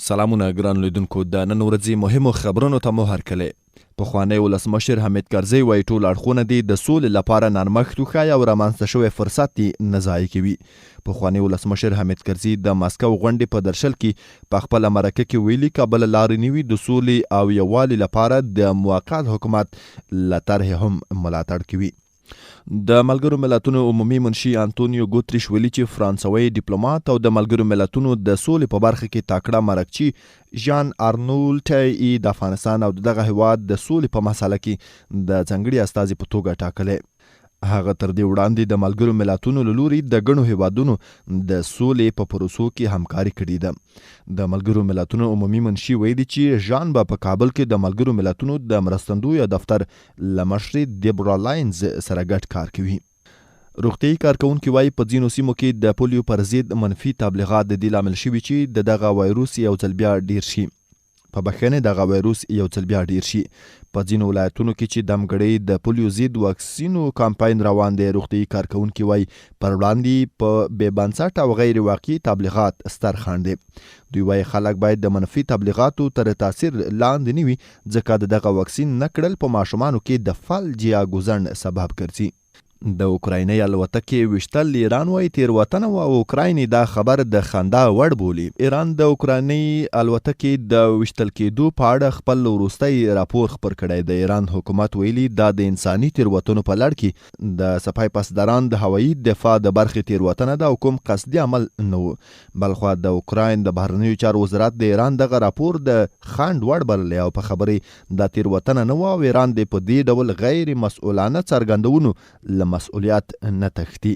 سلامونه ګران لیدونکو، د نن ورځې مهمو خبرونو ته مو هرکلی. پخوانی ولسمشر حامد کرزي وایي ټول اړخونه دې د سولې لپاره نرمښت وښایي او رامنځته شوی فرصت یې نه ضایع کوي. پخوانی ولسمشر حامد کرزي د ماسکو غونډې په درشل کې په خپله مرکه کې ویلي کابل لارې نه وي د سولې او یووالي لپاره د موقت حکومت له طرحې هم ملاتړ کوي. د ملګرو ملتونو عمومي منشي انتونیو ګوتریش ویلي چې فرانسوي ډیپلومات او د ملګرو ملتونو د سولې په برخه کې تاکړه مرکچي ژان آرنولټ د افغانستان او دغه هیواد د سولې په مسله کې د ځانګړي استازي په توګه ټاکلی. هغه تر دې وړاندې د ملګرو ملتونو له لوري د ګڼو هیوادونو د سولې په پروسو کې همکاري کړې ده. د ملګرو ملتونو عمومي منشي ویلي چې ژان به په کابل کې د ملګرو ملتونو د مرستندویه دفتر له مشرې دیبرا لاینز سره ګډ کار کوي. روغتیايي کارکونکي وایي په ځینو سیمو کې د پولیو پر ضد منفي تبلیغات د دې لامل شوي چې د دغه وایروس یو ځل بیا ډیر شي. په بخښنې دغه وایروس یو ځل بیا ډیر شي. په ځینو ولایتونو کې چې دمګړۍ د پولیو ضد واکسینو کمپاین روان دی، روغتیايي کارکونکي وایي پر وړاندې په بې بنسټه او غیر واقعي تبلیغات ستر خنډ دی. دوی وایي خلک باید د منفي تبلیغاتو تر تاثیر لاندې نه وي، ځکه د دغه واکسین نه کړل په ماشومانو کې د فلج یا ګوزڼ سبب ګرځي. د اوکرایني الوتکې ویشتل ایران وایي تیروتنه وه او اوکراین دا خبر د خندا وړ بولي. ایران د اوکرایني الوتکې د ویشتل کېدو په اړه خپل وروستی راپور خپور کړی. د ایران حکومت ویلي دا د انساني تیروتنو په لړ کې د سپای پاسداران د هوایي دفاع د برخې تیروتنه ده او کوم قصدي عمل نه و. بلخوا د اوکراین د بهرنیو چارو وزارت د ایران دغه راپور د خنډ وړ بللی او په خبرې دا تیروتنه نه وه او ایران د په دې ډول غیر مسؤلانه څرګندونو مسؤلیت نه تختی.